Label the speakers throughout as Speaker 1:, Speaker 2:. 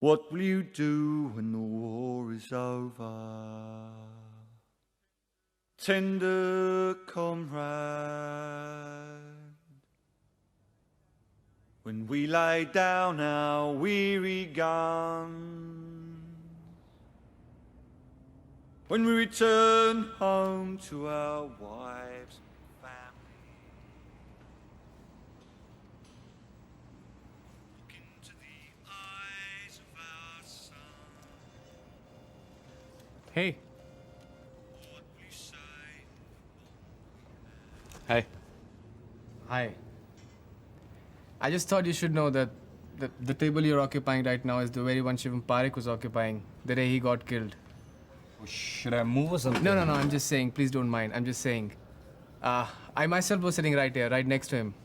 Speaker 1: What will you do when the war is over? Tender comrade, when we lay down our weary guns, when we return home to our wives and family, look into the eyes of our son.
Speaker 2: Hey.
Speaker 1: What will you say?
Speaker 3: Hi.
Speaker 2: Hi. I just thought you should know that the table you're occupying right now is the very one Shivam Parekh was occupying the day he got killed.
Speaker 3: Should I move or something?
Speaker 2: No, I'm just saying. Please don't mind. I'm just saying. I myself was sitting right here, right next to him.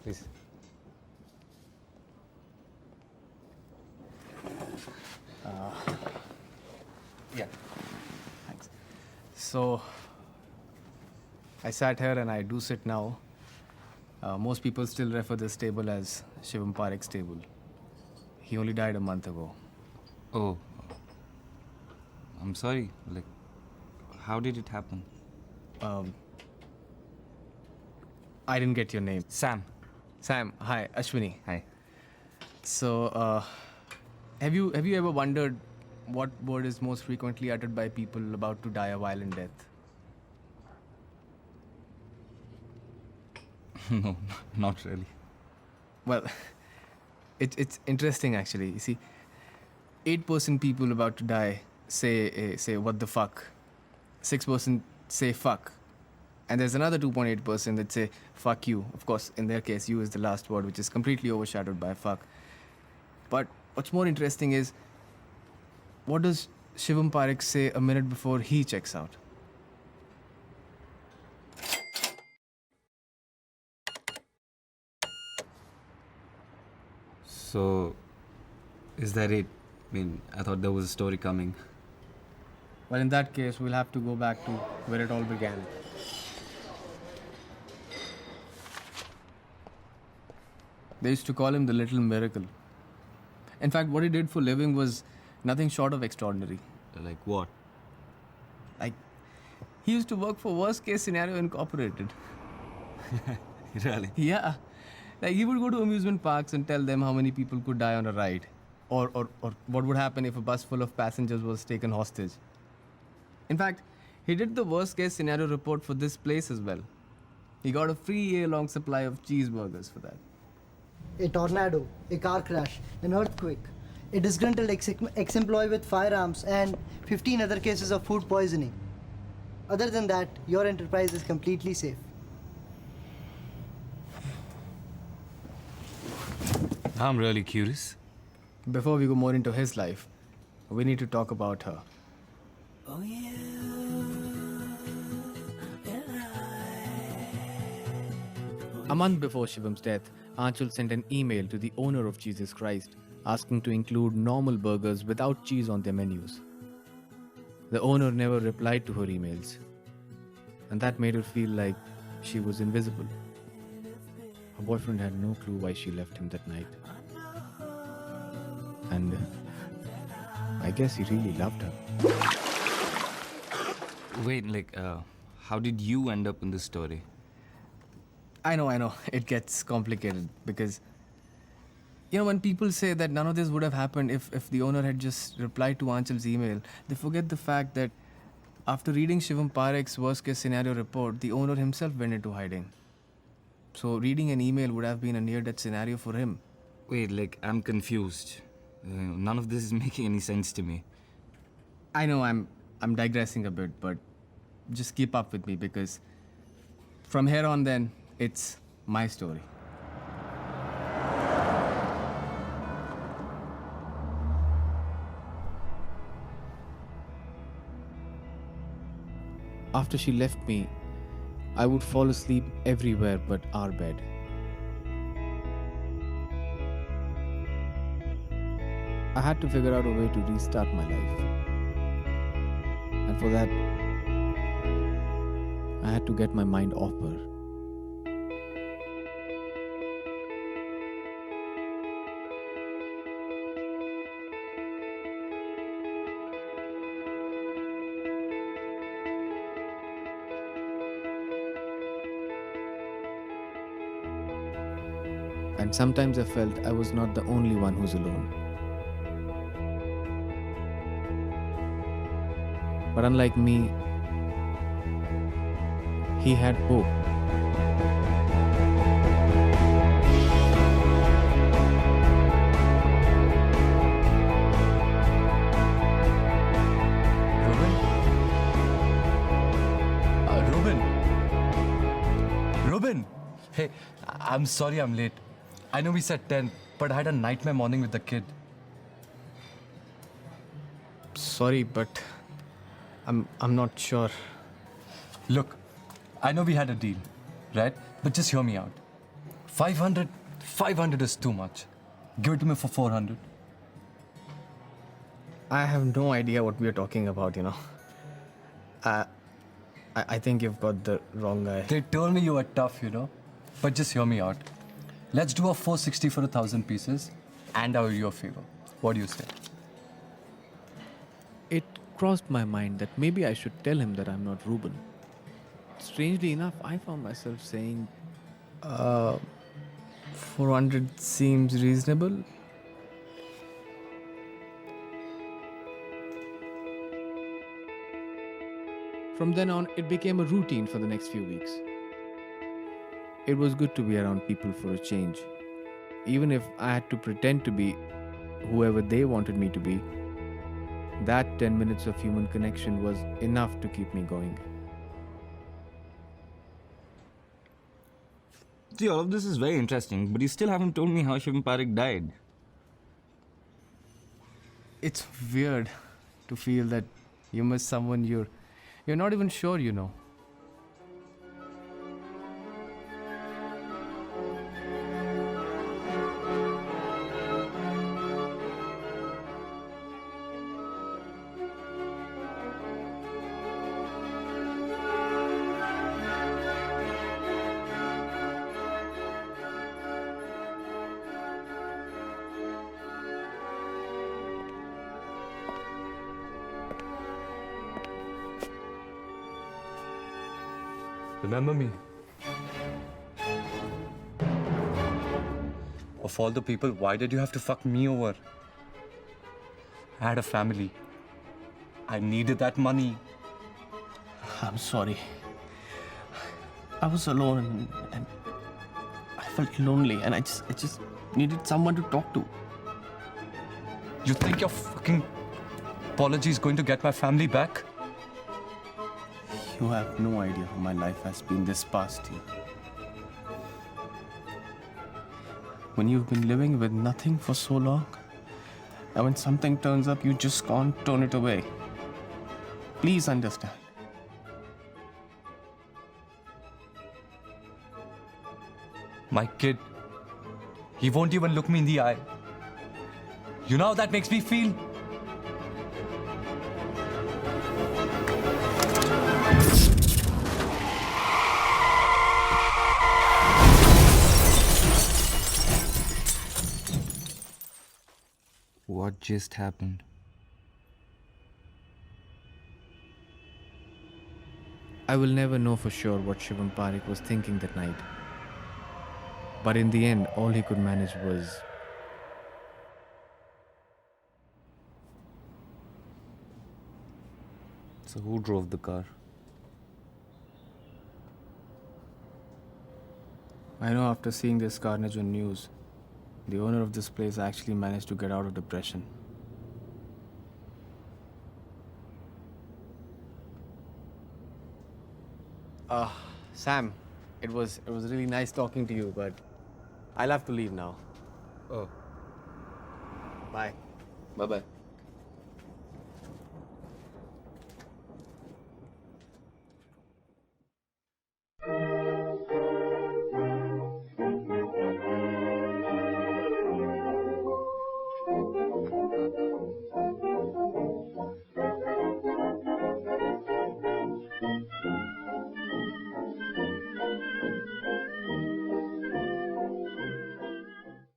Speaker 3: Please. Yeah.
Speaker 2: Thanks. So, I sat here and I do sit now. Most people still refer this table as Shivam Parekh's table. He only died a month ago.
Speaker 3: Oh. I'm sorry. Like, how did it happen?
Speaker 2: I didn't get your name.
Speaker 3: Sam.
Speaker 2: Sam, hi. Ashwini.
Speaker 3: Hi.
Speaker 2: So, have you ever wondered what word is most frequently uttered by people about to die a violent death?
Speaker 3: No, not really.
Speaker 2: Well, it's interesting actually. You see, 8% people about to die say what the fuck. 6% say fuck. And there's another 2.8% that say fuck you. Of course, in their case, you is the last word, which is completely overshadowed by fuck. But what's more interesting is, what does Shivam Parekh say a minute before he checks out?
Speaker 3: So, is that it? I mean, I thought there was a story coming.
Speaker 2: Well, in that case, we'll have to go back to where it all began. They used to call him the Little Miracle. In fact, what he did for living was nothing short of extraordinary.
Speaker 3: Like what?
Speaker 2: Like, he used to work for Worst Case Scenario Incorporated.
Speaker 3: Really?
Speaker 2: Yeah. Like, he would go to amusement parks and tell them how many people could die on a ride. Or what would happen if a bus full of passengers was taken hostage. In fact, he did the Worst Case Scenario report for this place as well. He got a free year-long supply of cheeseburgers for that.
Speaker 4: A tornado, a car crash, an earthquake, a disgruntled ex-employee with firearms, and 15 other cases of food poisoning. Other than that, your enterprise is completely safe.
Speaker 3: I'm really curious.
Speaker 2: Before we go more into his life, we need to talk about her.
Speaker 5: Oh yeah.
Speaker 2: A month before Shivam's death, Aanchal sent an email to the owner of Jesus Christ asking to include normal burgers without cheese on their menus. The owner never replied to her emails, and that made her feel like she was invisible. Her boyfriend had no clue why she left him that night. And I guess he really loved her.
Speaker 3: Wait, like, how did you end up in this story?
Speaker 2: I know. It gets complicated because, when people say that none of this would have happened if the owner had just replied to Aanchal's email, they forget the fact that after reading Shivam Parekh's worst case scenario report, the owner himself went into hiding. So reading an email would have been a near-death scenario for him.
Speaker 3: Wait, like, I'm confused. None of this is making any sense to me.
Speaker 2: I know I'm digressing a bit, but just keep up with me because from here on then, it's my story. After she left me, I would fall asleep everywhere but our bed. I had to figure out a way to restart my life. And for that, I had to get my mind off her. And sometimes I felt I was not the only one who's alone. But unlike me, he had hope.
Speaker 6: Ruben! Hey, I'm sorry I'm late. I know we said 10, but I had a nightmare morning with the kid.
Speaker 2: Sorry, but I'm not sure.
Speaker 6: Look, I know we had a deal, right? But just hear me out. 500 is too much. Give it to me for 400.
Speaker 2: I have no idea what we are talking about, you know. I think you've got the wrong guy.
Speaker 6: They told me you were tough, you know. But just hear me out. Let's do a 460 for 1,000 pieces, and I'll do you a favor. What do you say?
Speaker 2: It crossed my mind that maybe I should tell him that I'm not Ruben. Strangely enough, I found myself saying, 400 seems reasonable. From then on, it became a routine for the next few weeks. It was good to be around people for a change. Even if I had to pretend to be whoever they wanted me to be, that 10 minutes of human connection was enough to keep me going.
Speaker 3: See, all of this is very interesting, but you still haven't told me how Shivam Parekh died.
Speaker 2: It's weird to feel that you miss someone you're not even sure you know.
Speaker 6: Remember me? Of all the people, why did you have to fuck me over? I had a family. I needed that money.
Speaker 7: I'm sorry. I was alone and I felt lonely and I just needed someone to talk to.
Speaker 6: You think your fucking apology is going to get my family back?
Speaker 7: You have no idea how my life has been this past year. When you've been living with nothing for so long, and when something turns up, you just can't turn it away. Please understand.
Speaker 6: My kid, he won't even look me in the eye. You know how that makes me feel?
Speaker 3: What just happened?
Speaker 2: I will never know for sure what Shivam Parekh was thinking that night. But in the end, all he could manage was
Speaker 3: So who drove the car?
Speaker 2: I know after seeing this carnage on news, the owner of this place actually managed to get out of depression. Sam, it was really nice talking to you, but I'll have to leave now.
Speaker 3: Oh.
Speaker 2: Bye.
Speaker 3: Bye-bye.